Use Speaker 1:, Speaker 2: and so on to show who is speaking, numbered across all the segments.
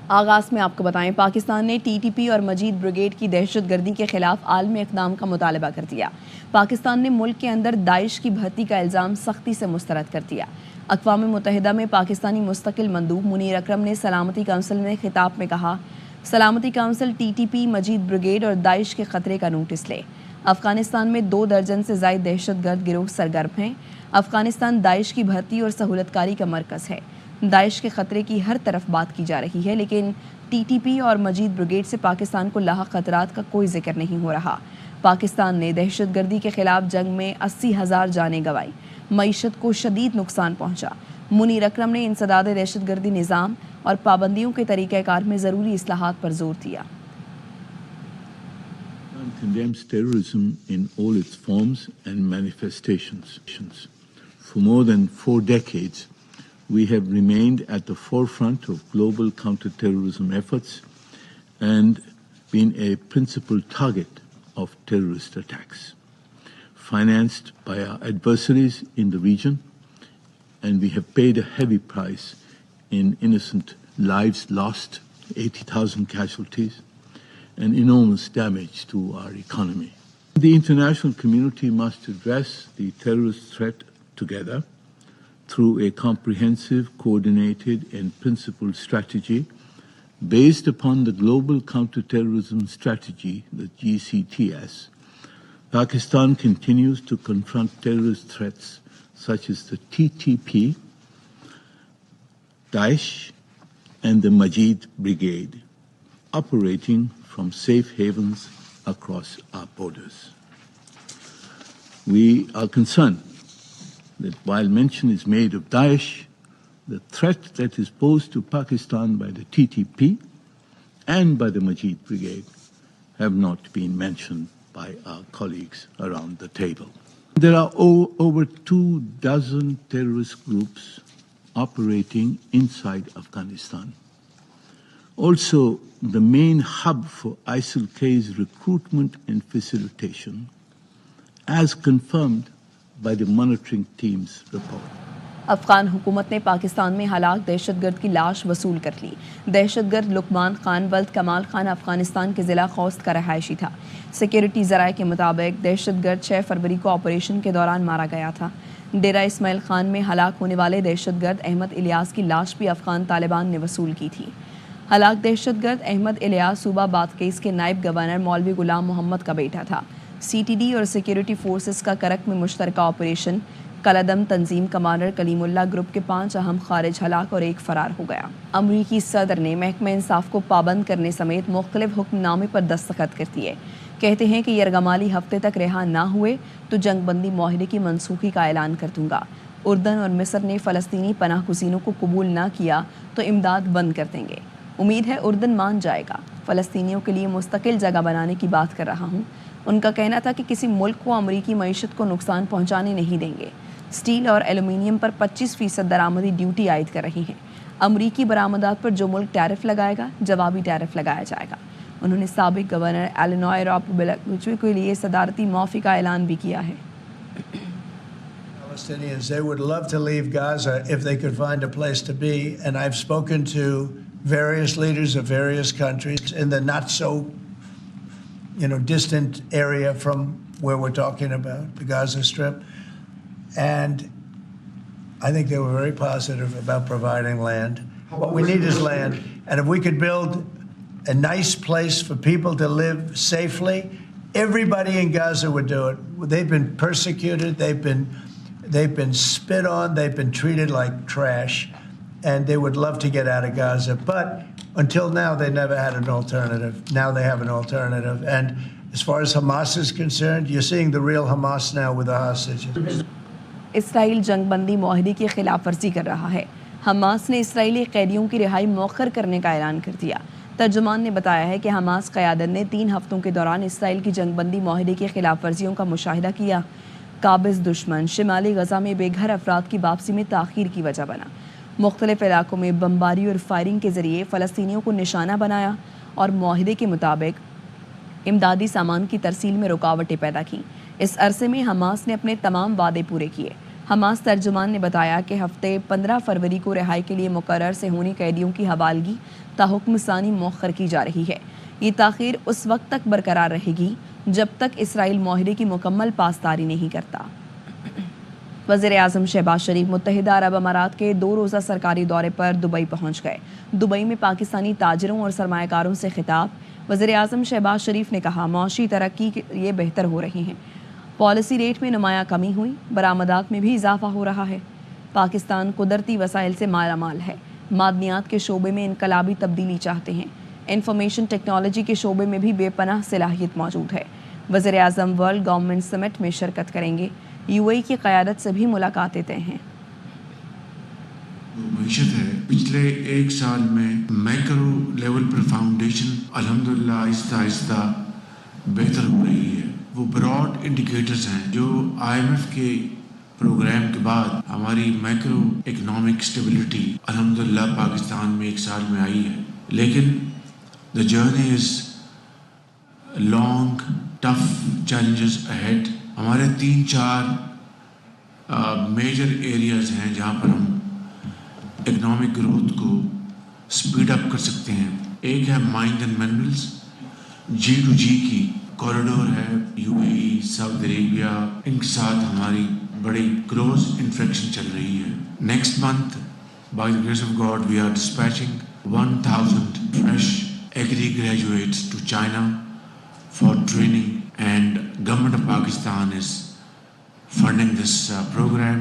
Speaker 1: آغاز میں آپ کو بتائیں، پاکستان نے ٹی ٹی پی اور مجید بریگیڈ کی دہشت گردی کے خلاف عالمی اقدام کا مطالبہ کر دیا۔ پاکستان نے ملک کے اندر داعش کی بھرتی کا الزام سختی سے مسترد کر دیا۔ اقوام متحدہ میں پاکستانی مستقل مندوب منیر اکرم نے سلامتی کونسل میں خطاب میں کہا، سلامتی کونسل ٹی ٹی پی، مجید بریگیڈ اور داعش کے خطرے کا نوٹس لے۔ افغانستان میں 2 درجن سے زائد دہشت گرد گروہ سرگرم ہیں۔ افغانستان داعش کی بھرتی اور سہولت کاری کا مرکز ہے۔ داعش کے خطرے کی ہر طرف بات کی جا رہی ہے، لیکن ٹی ٹی پی اور مجید بریگیڈ سے پاکستان کو لاحق خطرات کا کوئی ذکر نہیں ہو رہا۔ پاکستان نے دہشت گردی کے خلاف جنگ میں 80,000 جانیں گنوائیں، معیشت کو شدید نقصان پہنچا۔ منیر اکرم نے انسداد دہشت گردی نظام اور پابندیوں کے طریقہ کار میں ضروری اصلاحات پر زور دیا۔
Speaker 2: Condemns terrorism in all its forms and manifestations. For more than 4 decades, we have remained at the forefront of global counter-terrorism efforts and been a principal target of terrorist attacks, financed by our adversaries in the region, and we have paid a heavy price in innocent lives lost, 80,000 casualties, and enormous damage to our economy. The international community must address the terrorist threat together through a comprehensive, coordinated, and principled strategy based upon the Global Counterterrorism Strategy, the GCTS. Pakistan continues to confront terrorist threats such as the TTP, Daesh, and the Majid Brigade, operating from safe havens across our borders. We are concerned that while mention is made of Daesh, the threat that is posed to Pakistan by the TTP and by the Majid Brigade have not been mentioned by our colleagues around the table. There are over 24 terrorist groups operating inside Afghanistan. Also, the main hub for ISIL-K's recruitment and facilitation, as confirmed by the monitoring team's report.
Speaker 1: Afghan حکومت نے پاکستان میں ہلاک دہشت گرد کی لاش وصول کر لی۔ دہشت گرد لقمان خان ولد کمال خان افغانستان کے ضلع خوست کا رہائشی تھا۔ سیکیورٹی ذرائع کے مطابق دہشت گرد 6 فروری کو آپریشن کے دوران مارا گیا تھا۔ ڈیرہ اسماعیل خان میں ہلاک ہونے والے دہشت گرد احمد الیاس کی لاش بھی افغان طالبان نے وصول کی تھی۔ ہلاک دہشت گرد احمد الیاس صوبہ بادغیس کے نائب گورنر مولوی غلام محمد کا بیٹا تھا۔ سی ٹی ڈی اور سیکیورٹی فورسز کا کرک میں مشترکہ آپریشن کلدم تنظیم کمانڈر کلیم اللہ گروپ کے 5 اہم خارج ہلاک اور 1 فرار ہو گیا۔ امریکی صدر نے محکمہ انصاف کو پابند کرنے سمیت مختلف حکم نامے پر دستخط کر دیے۔ کہتے ہیں کہ یرغمالی ہفتے تک رہا نہ ہوئے تو جنگ بندی معاہدے کی منسوخی کا اعلان کر دوں گا۔ اردن اور مصر نے فلسطینی پناہ گزینوں کو قبول نہ کیا تو امداد بند کر دیں گے۔ امید ہے اردن مان جائے گا۔ فلسطینیوں کے لیے مستقل جگہ بنانے کی بات کر رہا ہوں۔ ان کا کہنا تھا کہ کسی ملک کو امریکی معیشت کو نقصان پہنچانے نہیں دیں گے۔ سٹیل اور ایلومینیم پر 25% درآمدی ڈیوٹی عائد کر رہی ہیں۔ امریکی برآمدات پر جو ملک ٹیرف لگائے گا، جوابی ٹیرف لگایا جائے گا۔ انہوں نے سابق گورنر ایلینوائے راب بلچوی کے لیے صدارتی معافی کا اعلان بھی کیا ہے۔
Speaker 3: Palestinians, they would love to leave Gaza if they could find a place to be, and I've spoken to various leaders of various countries in the not so, distant area from where we're talking about, the Gaza Strip, and I think they were very positive about providing land. What we need is land, and if we could build a nice place for people to live safely, everybody in Gaza would do it. They've been persecuted, they've been spit on, they've been treated like trash, and they would love to get out of Gaza. But until now, they never had an alternative. Now they have an alternative. And as far as Hamas is concerned, you're seeing the real Hamas now with the hostages.
Speaker 1: اسرائیل جنگ بندی معاہدے کی خلاف ورزی کر رہا ہے۔ Hamas نے اسرائیلی قیدیوں کی رہائی مؤخر کرنے کا اعلان کر دیا۔ ترجمان نے بتایا ہے کہ حماس قیادت نے 3 ہفتوں کے دوران اسرائیل کی جنگ بندی معاہدے کی خلاف ورزیوں کا مشاہدہ کیا۔ قابض دشمن شمالی غزہ میں بے گھر افراد کی واپسی میں تاخیر کی وجہ بنا۔ مختلف علاقوں میں بمباری اور فائرنگ کے ذریعے فلسطینیوں کو نشانہ بنایا اور معاہدے کے مطابق امدادی سامان کی ترسیل میں رکاوٹیں پیدا کیں۔ اس عرصے میں حماس نے اپنے تمام وعدے پورے کیے۔ حماس ترجمان نے بتایا کہ ہفتے 15 فروری کو رہائی کے لیے مقرر صہیونی قیدیوں کی حوالگی تا حکم ثانی مؤخر کی جا رہی ہے. یہ تاخیر اس وقت تک برقرار رہے گی جب تک اسرائیل معاہدے کی مکمل پاسداری نہیں کرتا. وزیر اعظم شہباز شریف متحدہ عرب امارات کے 2 روزہ سرکاری دورے پر دبئی پہنچ گئے. دبئی میں پاکستانی تاجروں اور سرمایہ کاروں سے خطاب. وزیر اعظم شہباز شریف نے کہا معاشی ترقی کے لیے بہتر ہو رہی ہیں. پالیسی ریٹ میں نمایاں کمی ہوئی. برآمدات میں بھی اضافہ ہو رہا ہے. پاکستان قدرتی وسائل سے مالا مال ہے. معدنیات کے شعبے میں انقلابی تبدیلی چاہتے ہیں. انفارمیشن ٹیکنالوجی کے شعبے میں بھی بے پناہ صلاحیت موجود ہے. وزیر اعظم ورلڈ گورنمنٹ سمٹ میں شرکت کریں گے. یو اے ای کی قیادت سے بھی ملاقاتیں طے ہیں.
Speaker 4: معیشت ہے پچھلے 1 سال میں میکرو لیول پر فاؤنڈیشن الحمدللہ آہستہ آہستہ بہتر ہو رہی ہے. وہ براڈ انڈیکیٹرز ہیں جو IMF کے پروگرام کے بعد ہماری میکرو اکنامک اسٹیبلٹی الحمدللہ پاکستان میں 1 سال میں آئی ہے. لیکن the journey is long tough challenges ahead. ہمارے 3-4 میجر ایریاز ہیں جہاں پر ہم اکنامک گروتھ کو سپیڈ اپ کر سکتے ہیں. ایک ہے مائنز اینڈ منرلز. G2G کی کوریڈور ہے. UAE سعودی عربیہ ان کے ساتھ ہماری بڑی کلوز انٹریکشن چل رہی ہے. Next month by the grace of God we are dispatching 1000 fresh agri graduates to China for training and government of Pakistan is funding this program.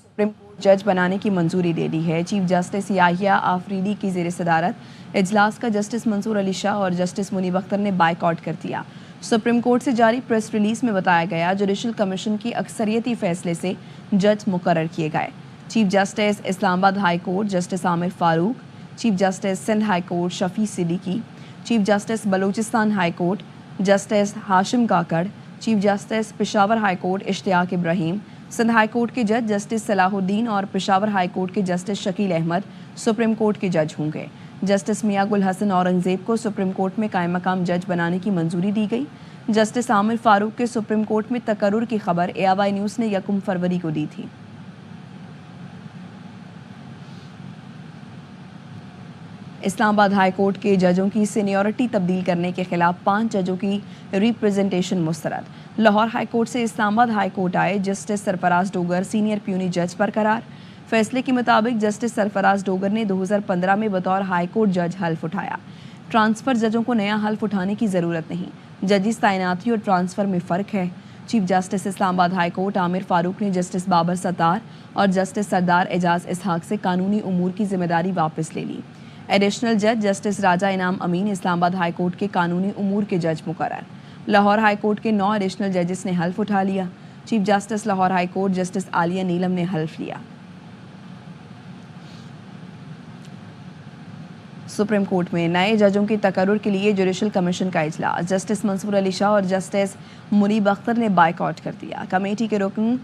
Speaker 1: Supreme court جج بنانے کی منظوری دے دی ہے. چیف جسٹس یاحیہ آفریدی کی زیر صدارت اجلاس کا جسٹس منصور علی شاہ اور جسٹس منیب اختر نے بائیکاٹ کر دیا. سپریم کورٹ سے جاری پریس ریلیز میں بتایا گیا جوڈیشل کمیشن کی اکثریتی فیصلے سے جج مقرر کیے گئے. Chief justice Islamabad high court justice Aamir Farooq, chief justice Sindh high court Shafi Siddiqui, chief justice Balochistan high court justice Hashim Kakar, chief justice Peshawar high court Ishtiaq Ibrahim, Sindh high court کے جج جسٹس صلاح الدین اور پشاور ہائی کورٹ کے justice Shakeel Ahmed supreme court کے جج ہوں گے. جسٹس میاں گل حسن اورنگزیب کو سپریم کورٹ میں قائم مقام جج بنانے کی منظوری دی گئی. جسٹس عامر فاروق کے سپریم کورٹ میں تقرر کی خبر AY نیوز نے 1 فروری کو دی تھی. اسلام آباد ہائی کورٹ کے ججوں کی سینیورٹی تبدیل کرنے کے خلاف 5 ججوں کی ریپریزنٹیشن مسترد. لاہور ہائی کورٹ سے اسلام آباد ہائی کورٹ آئے جسٹس سرفراز ڈوگر سینئر پیونی جج پر قرار. فیصلے کے مطابق جسٹس سرفراز ڈوگر نے 2015 میں بطور ہائی کورٹ جج حلف اٹھایا. ٹرانسفر ججوں کو نیا حلف اٹھانے کی ضرورت نہیں. ججز تعیناتی اور ٹرانسفر میں فرق ہے. Chief justice Islamabad high court عامر فاروق نے جسٹس بابر ستار اور جسٹس سردار اعجاز اسحاق سے قانونی امور کی ذمہ داری واپس لے لی. ایڈیشنل جج جسٹس راجہ انعام امین اسلام آباد ہائی کورٹ کے قانونی امور کے جج مقرر. لاہور ہائی کورٹ کے 9 ایڈیشنل ججز نے حلف اٹھا لیا. Chief justice Lahore high court justice Aliya Neelam نے حلف لیا. سپریم کورٹ میں نئے ججوں کے تقرر کے لیے جوڈیشل کمیشن کا اجلاس. جسٹس منصور علی شاہ اور جسٹس منیب اختر نے بائیکاٹ کر دیا. کمیٹی کے رکن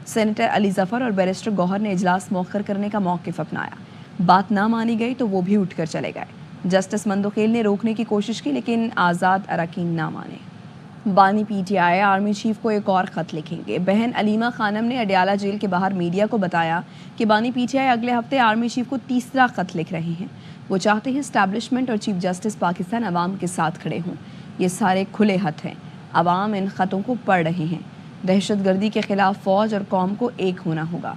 Speaker 1: سینیٹر علی ظفر اور بیرسٹر گوہر نے اجلاس مؤخر کرنے کا موقف اپنایا. بات نہ مانی گئی تو وہ بھی اٹھ کر چلے گئے. جسٹس مندوخیل نے روکنے کی کوشش کی لیکن آزاد اراکین نہ مانے. بانی PTI آرمی چیف کو ایک اور خط لکھیں گے. بہن علیمہ خانم نے اڈیالہ جیل کے باہر میڈیا کو بتایا کہ بانی PTI اگلے ہفتے آرمی چیف کو تیسرا خط لکھ رہے ہیں. وہ چاہتے ہیں اسٹیبلشمنٹ اور چیف جسٹس پاکستان عوام کے ساتھ کھڑے ہوں. یہ سارے کھلے خط ہیں. عوام ان خطوں کو پڑھ رہے ہیں. دہشت گردی کے خلاف فوج اور قوم کو ایک ہونا ہوگا.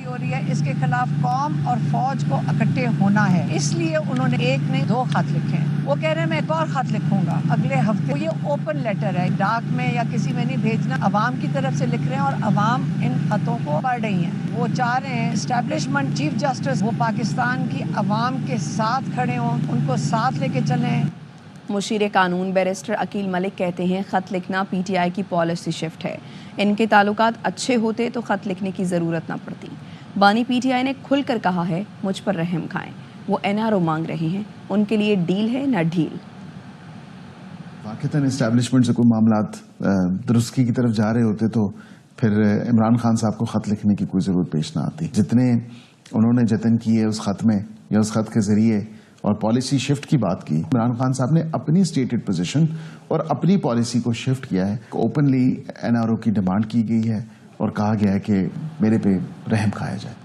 Speaker 5: ہو رہی ہے اس کے خلاف قوم اور فوج کو اکٹھے ہونا ہے. اس لیے انہوں نے ایک نہیں 2 خط لکھے ہیں. وہ کہہ رہے ہیں میں ایک اور خط لکھوں گا اگلے ہفتے. یہ اوپن لیٹر ہے, ڈاک میں یا کسی میں نہیں بھیجنا. عوام کی طرف سے لکھ رہے ہیں اور عوام ان خطوں کو پڑھ رہی ہیں. وہ چاہ رہے ہیں اسٹیبلشمنٹ چیف جسٹس وہ پاکستان کی عوام کے ساتھ کھڑے ہوں, ان کو ساتھ لے کے چلیں.
Speaker 1: مشیر قانون بیرسٹر عقیل ملک کہتے ہیں خط لکھنا PTI کی پالیسی شفٹ ہے. ان کے تعلقات اچھے ہوتے تو خط لکھنے کی ضرورت نہ پڑتی. بانی PTI نے کھل کر کہا ہے مجھ پر رحم کھائیں. وہ NRO مانگ رہے ہیں, ان کے لیے ڈیل ہے نہ ڈھیل.
Speaker 6: واقعتاً اسٹیبلشمنٹ سے کوئی معاملات درستگی کی طرف جا رہے ہوتے تو پھر عمران خان صاحب کو خط لکھنے کی کوئی ضرورت پیش نہ آتی. جتنے انہوں نے جتن کیے اس خط میں یا اس خط کے ذریعے اور پالیسی شفٹ کی بات کی. عمران خان صاحب نے اپنی اسٹیٹڈ پوزیشن اور اپنی پالیسی کو شفٹ کیا ہے. اوپنلی NRO کی ڈیمانڈ کی گئی ہے اور کہا گیا ہے کہ میرے پہ رحم کھایا جائے.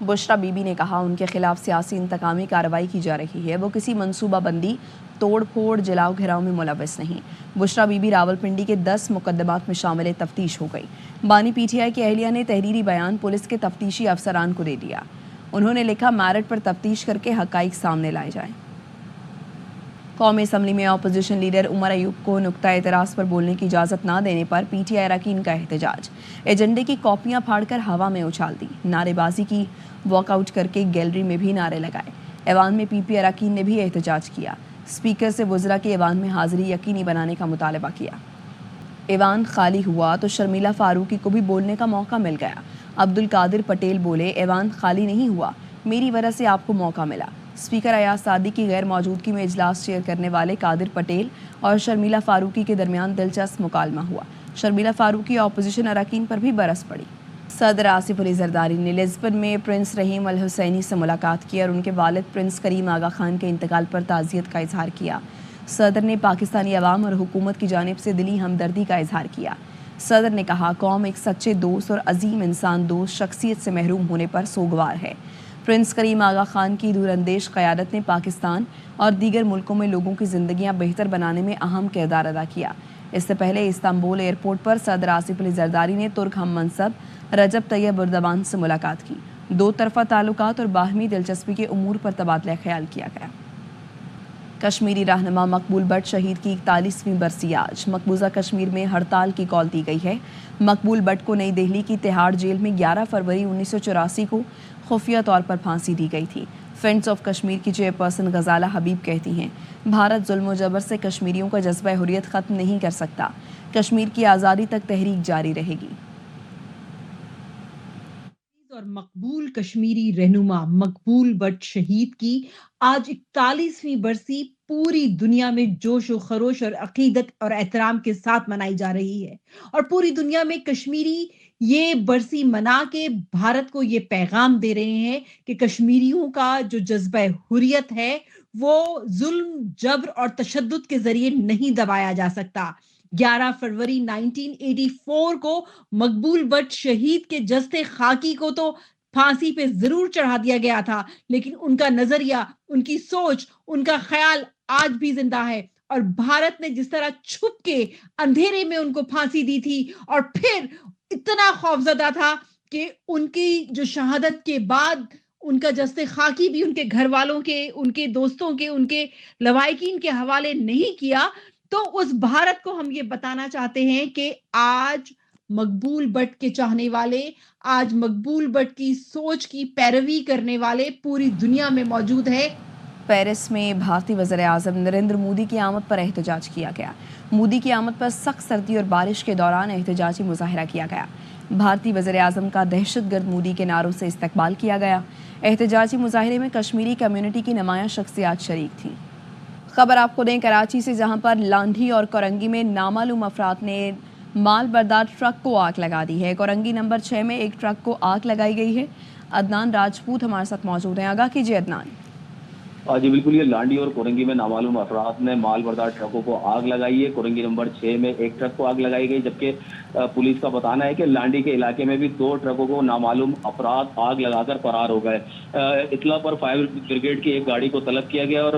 Speaker 1: بشرا بی بی نے کہا ان کے خلاف سیاسی انتقامی کارروائی کی جا رہی ہے. وہ کسی منصوبہ بندی، توڑ پھوڑ، جلاؤ گھراؤ میں ملوث نہیں. بشرا بی بی راولپنڈی کے 10 مقدمات میں شامل تفتیش ہو گئی. بانی PTI کی اہلیہ نے تحریری بیان پولیس کے تفتیشی افسران کو دے دیا. انہوں نے لکھا میرٹ پر تفتیش کر کے حقائق سامنے لائے جائیں. قومی اسمبلی میں اپوزیشن لیڈر عمر ایوب کو نقطہ اعتراض پر بولنے کی اجازت نہ دینے پر PTI اراکین کا احتجاج. ایجنڈے کی کاپیاں پھاڑ کر ہوا میں اچھال دی. نعرے بازی کی، واک آؤٹ کر کے گیلری میں بھی نعرے لگائے. ایوان میں PP اراکین نے بھی احتجاج کیا. اسپیکر سے وزراء کی ایوان میں حاضری یقینی بنانے کا مطالبہ کیا. ایوان خالی ہوا تو شرمیلا فاروقی کو بھی بولنے کا موقع مل گیا. عبد القادر پٹیل بولے، ایوان خالی نہیں ہوا، میری وجہ سے آپ کو موقع ملا. اسپیکر ایاز صادق کی غیر موجودگی میں اجلاس چیئر کرنے والے قادر پٹیل اور شرمیلا فاروقی کے درمیان دلچسپ مکالمہ ہوا. شرمیلا فاروقی اپوزیشن اراکین پر بھی برس پڑی. صدر آصف علی زرداری نے لزبن میں پرنس رحیم الحسینی سے ملاقات کی اور ان کے والد پرنس کریم آغا خان کے انتقال پر تعزیت کا اظہار کیا. صدر نے پاکستانی عوام اور حکومت کی جانب سے دلی ہمدردی کا اظہار کیا. صدر نے کہا قوم ایک سچے دوست اور عظیم انسان دوست شخصیت سے محروم ہونے پر سوگوار ہے. پرنس کریم آغا خان کی دور اندیش قیادت نے پاکستان اور دیگر ملکوں میں لوگوں کی زندگیاں بہتر بنانے میں اہم کردار ادا کیا. اس سے پہلے استنبول ایئرپورٹ پر صدر آصف علی زرداری نے ترک ہم منصب رجب طیب اردوان سے ملاقات کی. دو طرفہ تعلقات اور باہمی دلچسپی کے امور پر تبادلہ خیال کیا گیا. کشمیری رہنما مقبول بٹ شہید کی 41ویں برسی آج. مقبوضہ کشمیر میں ہڑتال کی کال دی گئی ہے. مقبول بٹ کو نئی دہلی کی تہاڑ جیل میں 11 فروری 1984 کو خفیہ طور پر پھانسی دی گئی تھی. فرینڈز آف کشمیر کی چیئرپرسن غزالہ حبیب کہتی ہیں بھارت ظلم و جبر سے کشمیریوں کا جذبہ حریت ختم نہیں کر سکتا. کشمیر کی آزادی تک تحریک جاری رہے گی.
Speaker 7: اور مقبول کشمیری رہنما مقبول بٹ شہید کی آج 41ویں برسی پوری دنیا میں جوش و خروش اور عقیدت اور احترام کے ساتھ منائی جا رہی ہے. اور پوری دنیا میں کشمیری یہ برسی منا کے بھارت کو یہ پیغام دے رہے ہیں کہ کشمیریوں کا جو جذبہ حریت ہے وہ ظلم، جبر اور تشدد کے ذریعے نہیں دبایا جا سکتا. 11 فروری 1984 کو مقبول بٹ شہید کے جسد خاکی کو تو پھانسی پہ ضرور چڑھا دیا گیا تھا، لیکن ان کا نظریہ، ان کی سوچ، ان کا خیال آج بھی زندہ ہے. اور بھارت نے جس طرح چھپ کے اندھیرے میں ان کو پھانسی دی تھی اور پھر اتنا خوفزدہ تھا کہ ان کی جو شہادت کے بعد ان کا جسد خاکی بھی ان کے گھر والوں کے، ان کے دوستوں کے، ان کے لوائقین کے حوالے نہیں کیا. تو اس بھارت کو ہم یہ بتانا چاہتے ہیں کہ آج مقبول بٹ کے چاہنے والے، آج مقبول بٹ کی سوچ کی پیروی کرنے والے پوری دنیا میں موجود ہے.
Speaker 1: پیرس میں بھارتی وزیر اعظم نریندر مودی کی آمد پر احتجاج کیا گیا. مودی کی آمد پر سخت سردی اور بارش کے دوران احتجاجی مظاہرہ کیا گیا. بھارتی وزیر اعظم کا دہشت گرد مودی کے نعروں سے استقبال کیا گیا. احتجاجی مظاہرے میں کشمیری کمیونٹی کی نمایاں شخصیات شریک تھیں. خبر آپ کو دیں کراچی سے، جہاں پر لانڈھی اور کورنگی میں نامعلوم افراد نے مال بردار ٹرک کو آگ لگا دی ہے. کورنگی نمبر 6 میں ایک ٹرک کو آگ لگائی گئی ہے. عدنان راجپوت ہمارے ساتھ موجود ہیں. آگاہ کیجیے عدنان.
Speaker 8: جی بالکل، یہ لانڈی اور کورنگی میں نامعلوم افراد نے مال بردار ٹرکوں کو آگ لگائی ہے. کورنگی نمبر 6 میں ایک ٹرک کو آگ لگائی گئی، جبکہ پولیس کا بتانا ہے کہ لانڈی کے علاقے میں بھی 2 ٹرکوں کو نامعلوم افراد آگ لگا کر فرار ہو گئے. اطلاع پر فائر بریگیڈ کی ایک گاڑی کو طلب کیا گیا اور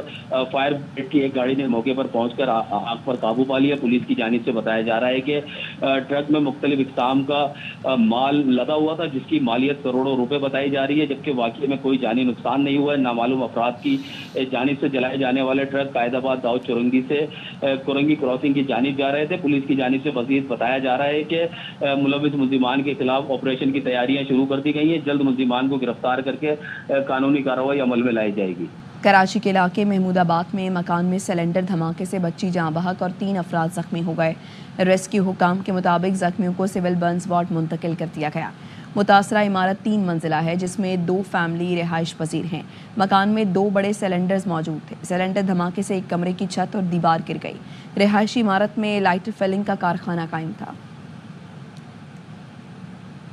Speaker 8: فائر بریگیڈ کی ایک گاڑی نے موقع پر پہنچ کر آگ پر قابو پا لیا. پولیس کی جانب سے بتایا جا رہا ہے کہ ٹرک میں مختلف اقسام کا مال لدا ہوا تھا، جس کی مالیت کروڑوں روپے بتائی جا رہی ہے، جبکہ واقعے میں کوئی جانی نقصان نہیں ہوا ہے. نامعلوم افراد کی جانب سے جلائے جانے والے ٹرک قائد آباد داؤد چورنگی سے کورنگی کراسنگ کی جانب جا رہے تھے. پولیس کی جانب سے مزید بتایا جا رہا ہے کہ ملوث ملزمان کے خلاف آپریشن کی تیاریاں شروع کر دی گئی ہیں. جلد ملزمان کو گرفتار کر کے قانونی کارروائی عمل میں لائی جائے گی.
Speaker 1: کراچی کے علاقے محمود آباد میں مکان میں سلنڈر دھماکے سے بچی جاں بحق اور 3 افراد زخمی ہو گئے. ریسکیو حکام کے مطابق زخمیوں کو سول برنز وارڈ منتقل کر دیا گیا. متاثرہ عمارت 3 منزلہ ہے، جس میں 2 فیملی رہائش پذیر ہیں. مکان میں 2 بڑے سلنڈرز موجود تھے. سلنڈر دھماکے سے ایک کمرے کی چھت اور دیوار گر گئی. رہائشی عمارت میں لائٹر فلنگ کا کارخانہ قائم تھا.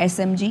Speaker 1: SMG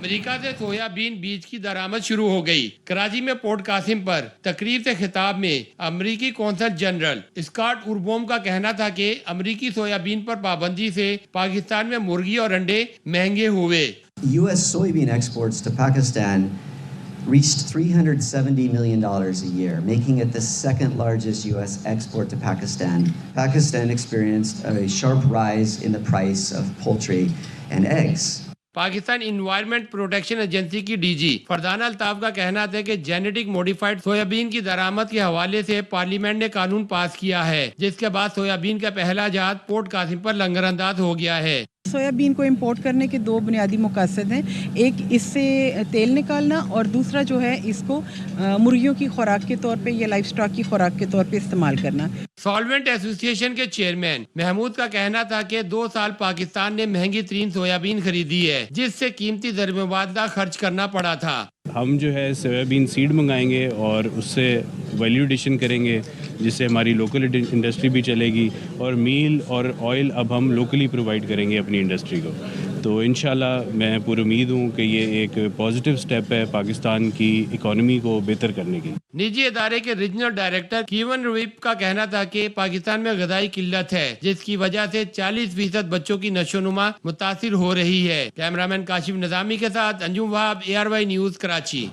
Speaker 9: امریکہ سے سویا بین بیج کی درآمد شروع ہو گئی۔ کراچی میں پورٹ قاسم پر تقریب سے خطاب میں امریکی قونصل جنرل اسکاٹ اربوم کا کہنا تھا کہ امریکی سویا بین پر پابندی سے پاکستان میں مرغی اور انڈے مہنگے ہوئے۔
Speaker 10: U.S. soybean exports to Pakistan reached $370 million a year, making it the second largest U.S. export to Pakistan. Pakistan experienced a sharp rise in the price of poultry and eggs.
Speaker 9: Pakistan environment protection agency کی D G فردانہ Altaf کا کہنا تھا کہ genetic modified soybean کی درآمد کے حوالے سے پارلیمنٹ نے قانون پاس کیا ہے، جس کے بعد سویابین کا پہلا جہاز پورٹ قاسم پر لنگر انداز ہو گیا ہے۔
Speaker 11: سویابین کو امپورٹ کرنے کے دو بنیادی مقاصد ہیں، ایک اس سے تیل نکالنا اور دوسرا جو ہے اس کو مرغیوں کی خوراک کے طور پہ یا لائف سٹاک کی خوراک کے طور پہ استعمال کرنا۔
Speaker 9: سالوینٹ ایسوسی ایشن کے چیئرمین محمود کا کہنا تھا کہ 2 سال پاکستان نے مہنگی ترین سویابین خریدی ہے، جس سے قیمتی ضرب مبادلہ خرچ کرنا پڑا تھا۔
Speaker 12: ہم جو ہے سویابین سیڈ منگائیں گے اور اس سے ویلیو ایڈیشن کریں گے، جس سے ہماری لوکل انڈسٹری بھی چلے گی، اور میل اور آئل اب ہم لوکلی پرووائڈ کریں گے اپنی انڈسٹری کو۔ تو انشاءاللہ میں پوری امید ہوں کہ یہ ایک پازیٹیو سٹیپ ہے پاکستان کی اکانومی کو بہتر کرنے کی۔
Speaker 9: نجی ادارے کے ریجنل ڈائریکٹر کیون رویپ کا کہنا تھا کہ پاکستان میں غذائی قلت ہے، جس کی وجہ سے 40% بچوں کی نشو نما متاثر ہو رہی ہے۔ کیمرامین کاشف نظامی کے ساتھ انجم وہاب، ARY نیوز کراچی۔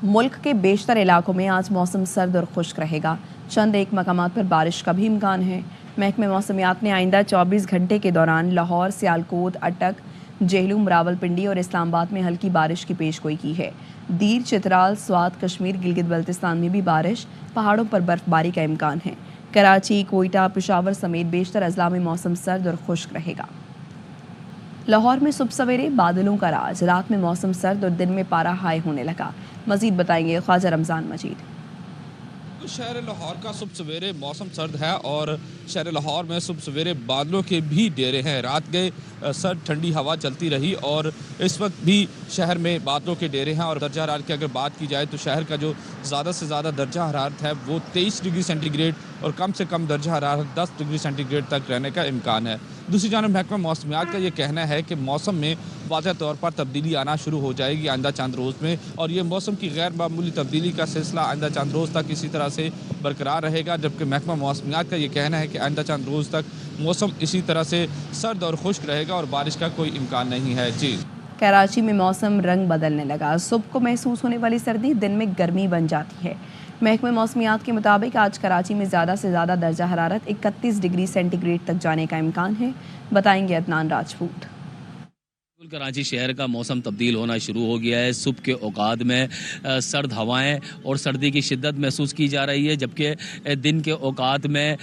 Speaker 1: ملک کے بیشتر علاقوں میں آج موسم سرد اور خشک رہے گا، چند ایک مقامات پر بارش کا بھی امکان ہے۔ محکمہ موسمیات نے آئندہ 24 گھنٹے کے دوران لاہور، سیالکوٹ، اٹک، جہلم، راولپنڈی اور اسلام آباد میں ہلکی بارش کی پیش گوئی کی ہے۔ دیر، چترال، سوات، کشمیر، گلگت بلتستان میں بھی بارش، پہاڑوں پر برف باری کا امکان ہے۔ کراچی، کوئٹہ، پشاور سمیت بیشتر اضلاع میں موسم سرد اور خشک رہے گا۔ لاہور میں صبح سویرے بادلوں کا راج، رات میں موسم سرد اور دن میں پارا ہائی ہونے لگا۔ مزید بتائیں گے خواجہ رمضان مجید۔
Speaker 13: شہر لاہور کا صبح سویرے موسم سرد ہے اور شہر لاہور میں صبح سویرے بادلوں کے بھی ڈیرے ہیں۔ رات گئے سرد ٹھنڈی ہوا چلتی رہی اور اس وقت بھی شہر میں بادلوں کے ڈیرے ہیں، اور درجہ حرارت کی اگر بات کی جائے تو شہر کا جو زیادہ سے زیادہ درجہ حرارت ہے وہ 23 ڈگری سینٹی گریڈ اور کم سے کم درجہ حرارت 10 ڈگری سینٹی گریڈ تک رہنے کا امکان ہے۔ دوسری جانب محکمہ موسمیات کا یہ کہنا ہے کہ موسم میں واضح طور پر تبدیلی آنا شروع ہو جائے گی آئندہ چند روز میں، اور یہ موسم کی غیر معمولی تبدیلی کا سلسلہ آئندہ چند روز تک اسی طرح سے برقرار رہے گا، جبکہ محکمہ موسمیات کا یہ کہنا ہے کہ آئندہ چند روز تک موسم اسی طرح سے سرد اور خشک رہے گا اور بارش کا کوئی امکان نہیں ہے۔ جی،
Speaker 1: کراچی میں موسم رنگ بدلنے لگا، صبح کو محسوس ہونے والی سردی دن میں گرمی بن جاتی ہے۔ محکمہ موسمیات کے مطابق آج کراچی میں زیادہ سے زیادہ درجہ حرارت 31 ڈگری سینٹی گریڈ تک جانے کا امکان ہے، بتائیں گے عدنان راجپوت۔
Speaker 14: کراچی شہر کا موسم تبدیل ہونا شروع ہو گیا ہے۔ صبح کے اوقات میں سرد ہوائیں اور سردی کی شدت محسوس کی جا رہی ہے، جبکہ دن کے اوقات میں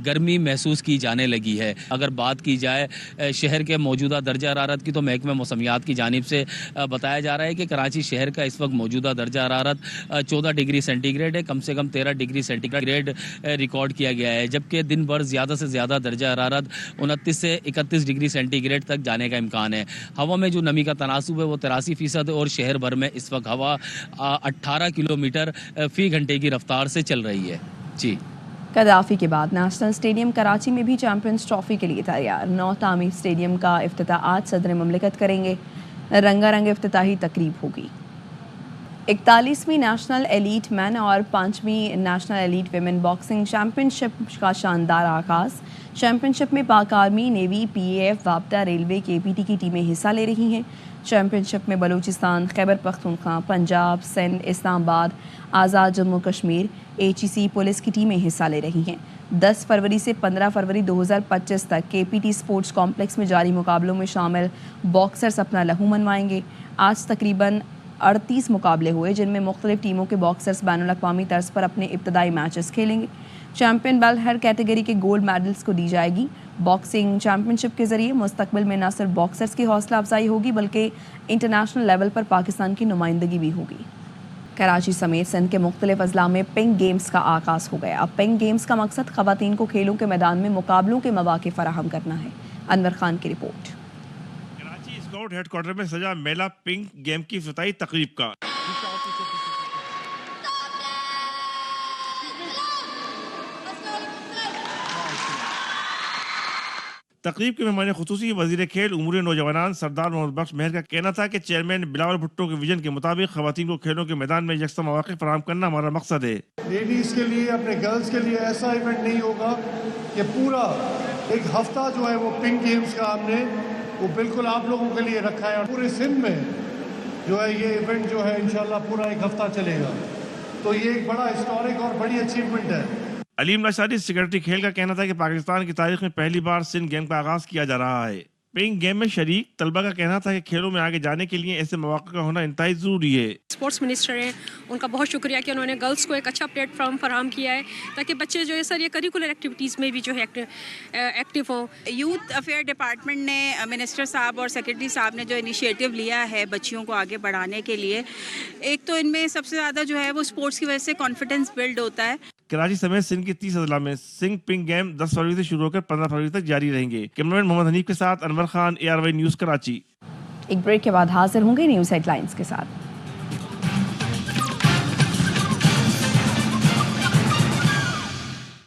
Speaker 14: گرمی محسوس کی جانے لگی ہے۔ اگر بات کی جائے شہر کے موجودہ درجہ حرارت کی تو محکمہ موسمیات کی جانب سے بتایا جا رہا ہے کہ کراچی شہر کا اس وقت موجودہ درجہ حرارت 14 ڈگری سینٹی گریڈ ہے، کم سے کم 13 ڈگری سینٹی گریڈ ریکارڈ کیا گیا ہے، جبکہ دن بھر زیادہ سے زیادہ درجہ حرارت 29 سے 31 ڈگری سینٹی گریڈ تک جانے کا امکان ہے۔ ہوا میں جو نمی کا تناسب ہے وہ 83% ہے اور شہر بھر میں اس وقت ہوا 18 کلومیٹر فی گھنٹے کی رفتار سے چل رہی ہے۔ جی،
Speaker 1: قذافی کے بعد نیشنل اسٹیڈیم کراچی میں بھی چیمپئنز ٹرافی کے لیے تیار۔ نو تعمیر اسٹیڈیم کا افتتاح آج صدر مملکت کریں گے، رنگا رنگ افتتاحی تقریب ہوگی۔ 41ویں نیشنل ایلیٹ مین اور 5ویں national elite women boxing championship کا شاندار آغاز۔ چیمپئن شپ میں Pak army, navy, P A F, وابڈا، ریلوے، KPT کی ٹیمیں حصہ لے رہی ہیں۔ چیمپئن شپ میں بلوچستان، خیبر پختونخوا، پنجاب، سندھ، اسلام آباد، آزاد جموں کشمیر، HEC پولیس کی ٹیمیں حصہ لے رہی ہیں۔ 10 فروری سے 15 فروری 2025 تک KPT سپورٹس کمپلیکس میں جاری مقابلوں میں شامل باکسرز اپنا لہو منوائیں گے۔ آج تقریباً 38 مقابلے ہوئے، جن میں مختلف ٹیموں کے باکسرز بین الاقوامی طرز پر اپنے ابتدائی میچز کھیلیں گے۔ چیمپئن بیلٹ ہر کیٹیگری کے گولڈ میڈلز کو دی جائے گی۔ باکسنگ چیمپئن شپ کے ذریعے مستقبل میں نہ صرف باکسرز کی حوصلہ افزائی ہوگی بلکہ انٹرنیشنل لیول پر پاکستان کی نمائندگی بھی ہوگی۔ کراچی سمیت سندھ کے مختلف اضلاع میں پنک گیمز کا آغاز ہو گیا۔ اب پنک گیمز کا مقصد خواتین کو کھیلوں کے میدان میں مقابلوں کے مواقع فراہم کرنا ہے۔ انور خان کی report.
Speaker 15: Karachi scout head quarter میں سجا میلہ پنک گیم کی افتتاحی تقریب کا تقریب کے مہمان خصوصی وزیر کھیل امور نوجوانان سردار محمد بخش مہر کا کہنا تھا کہ چیئرمین بلاول بھٹو کے ویژن کے مطابق خواتین کو کھیلوں کے میدان میں یکساں مواقع فراہم کرنا ہمارا مقصد ہے.
Speaker 16: لیڈیز کے لیے اپنے گرلز کے لیے ایسا ایونٹ نہیں ہوگا کہ پورا ایک ہفتہ جو ہے وہ پنک گیمز کا ہم نے وہ بالکل آپ لوگوں کے لیے رکھا ہے اور پورے سندھ میں جو ہے یہ ایونٹ جو ہے انشاءاللہ پورا ایک ہفتہ چلے گا. تو یہ ایک بڑا ہسٹورک اور بڑی اچیومنٹ ہے.
Speaker 15: علیم نشاری سیکرٹری کھیل کا کہنا تھا کہ پاکستان کی تاریخ میں پہلی بار سندھ گیم کا آغاز کیا جا رہا ہے. پنک گیم میں شریک طلبہ کا کہنا تھا کہ کھیلوں میں آگے جانے کے لیے ایسے مواقع کا ہونا انتہائی ضروری ہے.
Speaker 17: اسپورٹس منسٹر ہیں ان کا بہت شکریہ کہ انہوں نے گرلس کو ایک اچھا پلیٹ فارم فراہم کیا ہے تاکہ بچے جو ہے سر یہ کریکولر ایکٹیویٹیز میں بھی جو ہے ایکٹیو ہوں.
Speaker 18: یوتھ افیئر ڈپارٹمنٹ نے منسٹر صاحب اور سیکرٹری صاحب نے جو انیشیٹو لیا ہے بچیوں کو آگے بڑھانے کے لیے, ایک تو ان میں سب سے زیادہ جو ہے وہ اسپورٹس کی وجہ سے کانفیڈنس بلڈ ہوتا ہے.
Speaker 15: کراچی سمیت سندھ کی 30 اضلاع میں سنگھ پنک گیم 10 فروری سے شروع ہو کر 15 فروری تک جاری رہیں گے. کیمرمین محمد حنیف کے ساتھ انور خان, ARY نیوز کراچی.
Speaker 1: ایک بریک کے بعد حاضر ہوں گے نیوز ہیڈ لائنز کے ساتھ.